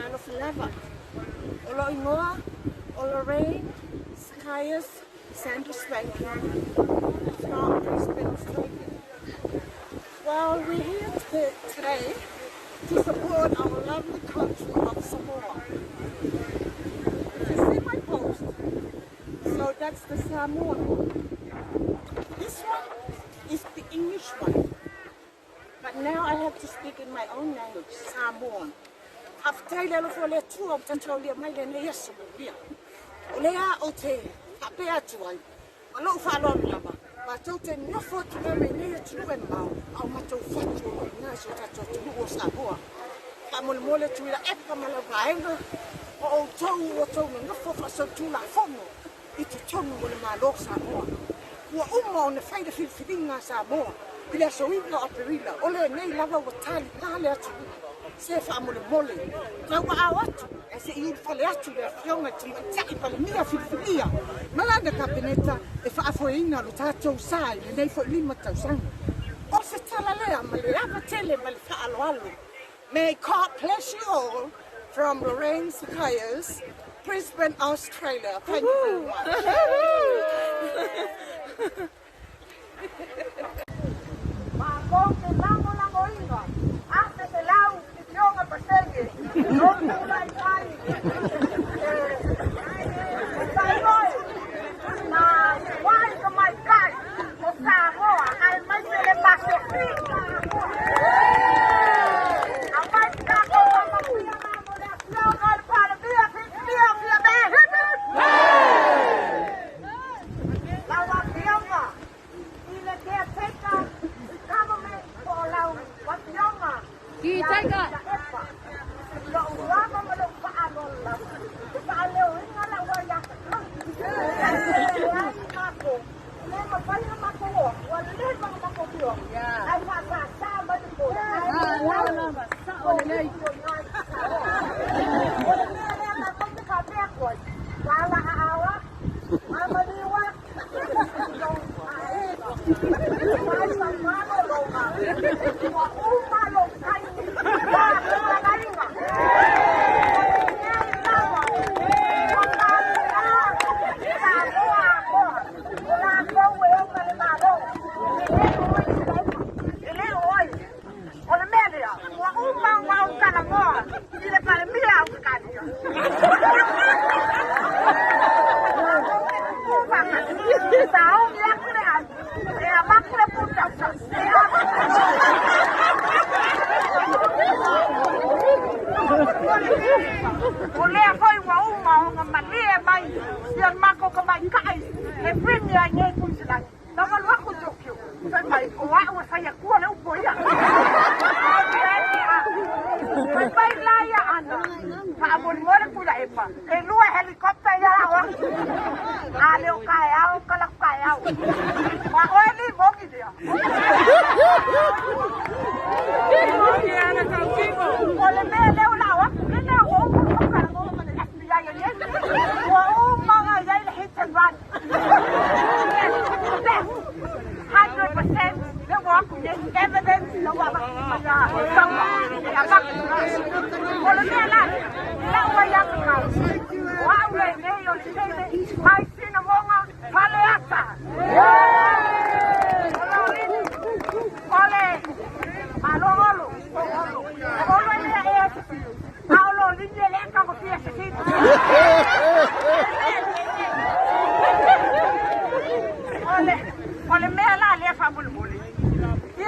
ano Lava, Olo Ingoa, Lorraine, Zacchaeus, Sandra Spanky from Brisbane, Australia. Well, we're here today to support our lovely country of Samoa. You see my post? So that's the Samoan. This one is the English one. But now I have to speak in my own language, Samoan. After I left for the tour of Tantolia, my name is Sophia. Olea Ote, Apeatuan, a low follow lava. But Ote, no foot to them in here to them now. I'll matter foot to nice to Samoa. Family mole to the Epamala, or tongue or tongue, no for so to la fono. It's a tongue with my low Samoa. We're on the fight of feeding Samoa. Bila so ina operila ole nei lava watali nale atu se famole mole na wa awatu ese I fale atu le fionga timati pale mia filia malanga kabineta e fa afoina lo tato sai nei fo lima tausanga o se tala le amale ava tele bal fa alo may God bless you all from Lorraine Zacchaeus, Brisbane, Australia. Thank you very much. Con que vamos la moina, hace de lado, y yo me persegue, no me la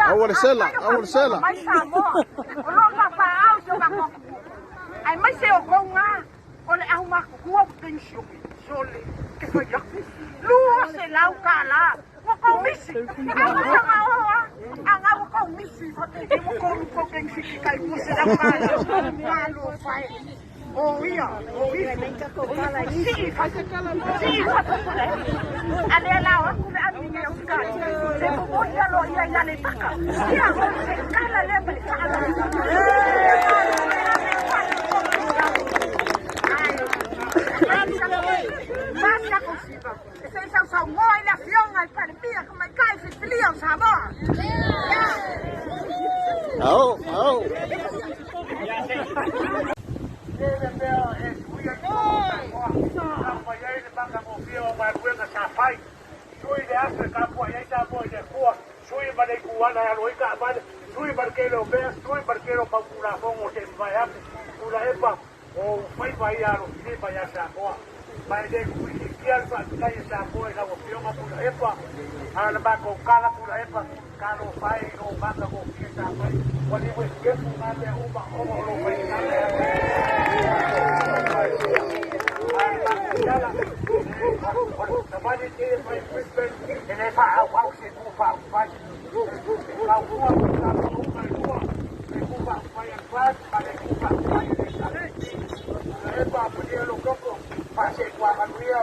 I want to sell her. My Samoa. I might say, oh, go on. Ole au makukua kutensho sole kefaya luo se lau kala wako misi anga wako misi wako kenshi kai pusi la kala malu fai oh iya si ale la wako ami ya ukali se moja lo ya le taka ya kala le bali ele mea e suia i a pai ai le baka mo fia o mai ruenga sa pai sui le ase ka pua iai sa pua i le kua sui ma le kuana ya loika apane sui markele o bea sui markele o paukura fongo se mai ape kula epa o pai pai aro kini pai asa koa mai le kui kial pa kai sa koa i lago pionga kula epa ala bako kala kula epa kalo pai o baka mo fia sa pai wali we kefu ngate uba omo lo pai ngate Somebody did my Brisbane and they found out how she move out fight. Now, who are the they move out fire and flash, and they move out fire and challenge. The Eva, Pudelo Coco, Pase Guamaria,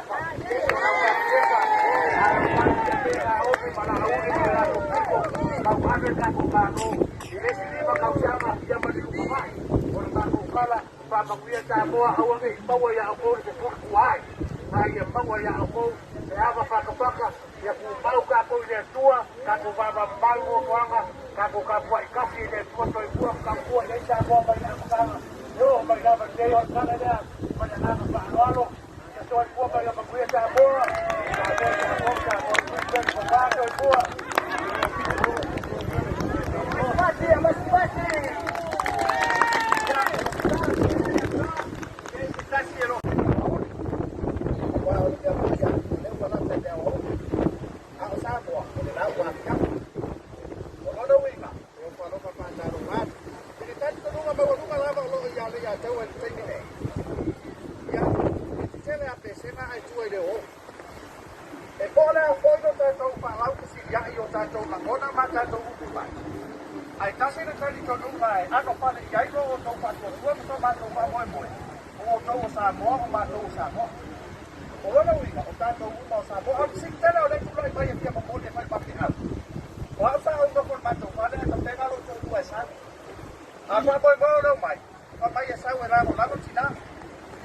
Pamakuya Samoa, Hawaii, Mawaya, Apple, the Port Wide. Ai maua ya au e ava whakapaka ia ku mau ka ko i tua ka ko baba mau o wanga ka ko ka puai kafi i tua toi pua ka pua i sa ko mai na kanga yo mai na ba te o kana ya mai na ba alo ia toi pua mai ma ku ia sa moa ka ko ka toi pua ai tasi na tali to no mai ako pa le ai ro to pa to ro to ma to pa mo mo o to sa mo o ma to sa mo o lo wi o ta to mo sa mo am sik ta le ku lai pa ye pa mo le pa pa ki ha o sa o ko ma to pa le to te ga lo to tu sa a ma mo mo lo mai pa pa ye sa we la mo la ko tina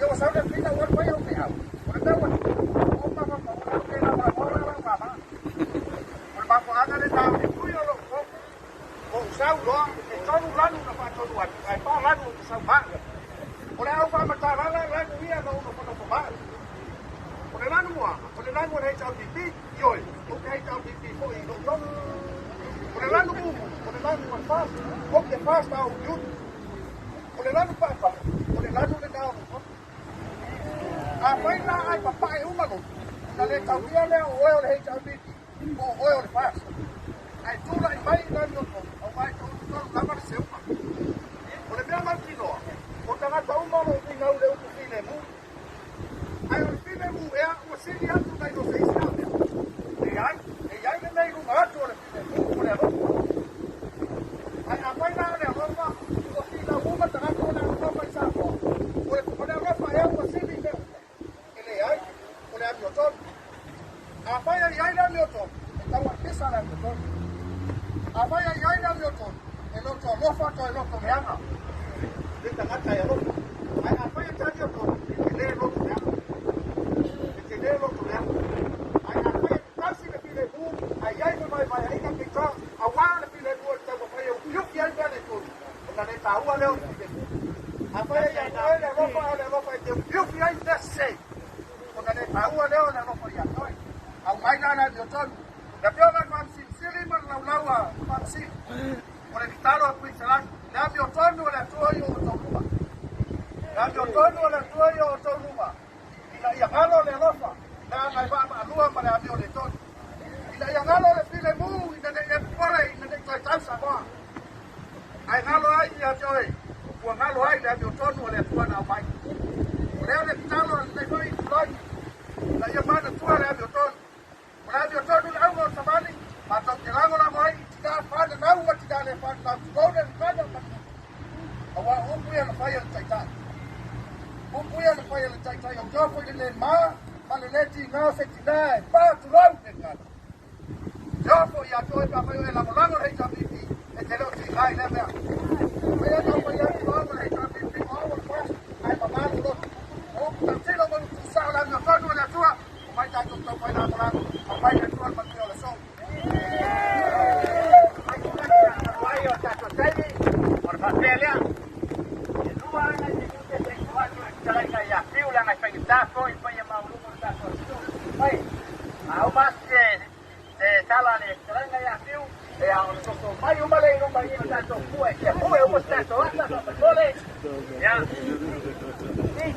yo sa le pina wa pa yo te ha o ta wa o ma ma mo la ke la ma mo la ma ma o ma ko ana le ta ku yo lo o sau lo e tonu lanu na pa tonu ai pa lanu o sau ba o le au fa mata la lanu ia no no no ba o le lanu e tau ti yoi o ke tau ti fo i no no o le lanu o le lanu fa o ke fa sta o yu o le lanu pa o le lanu le tau a mai na ai pa pa e uma no na le tau ia le o le tau ti o le fa ai tu la mai na no vai to la mar se uma o le mea martino o tanga ta uma o ni ngau le u file mu ai o file mu e o se ni atu dai no se sta e ai le nei un atu o le file mu o le ro ai a mai na le ro ma o si la uma tanga to na no mai sa ko o le ro fa e o se ni le ele ai o le atu to a mai ai la le to ta wa pesa la to a vai ai na meu ton e no to lo fa to e no to meanga de tanga ta e lo ai a vai ta dio to e le lo to meanga e le lo to meanga ai a vai ta si le pile bu ai ai vai ai na que to a wa le pile bu ta ko vai yu ki ai ba le to na le ta u le a vai ai le lo fa te yu ki ai da se na le ta u le lo fa ya to au mai na dio ton da pio ga kwa sili mar laulaua pamsi o le vitalo a kuisalan le ami o tonu le tuoi o tonuma le ami o tonu le tuoi o tonuma ila ia ngalo le lofa le angai va ma alua ma le ami o le tonu ila ia ngalo le file mu ina ne e pore ina ne toi tau sa moa ai ngalo ai ia joe ua ngalo ai le ami o tonu le tuana o mai o le ole vitalo le noi loi ila ia mana tua le ami o tonu o le ami o tonu le au o sabani ma to ke lango la mai tika fa na u ma tika le fa na go le fa na awa o puya na fa ya tai tai o puya na fa ya tai tai o jo foi le ma le leti na se tina pa tu lo de ka jo foi ya to pa fa la lango le ta pi e te lo ti ai le mea me ya no foi ya ti lo le ta pi o o fa ai pa ma lo o ta ti lo mo sa la no fa no la tua o mai ta to fa la la o mai le tua pa ti lo so por Pastelia, ngai ya piu la ngai pai tafo I pai mau lu mo tafo pai au mas ke sala le tranga ya piu e a on so mai o male no mai no tato fu e ke fu e o tato ata so pole ya Hey,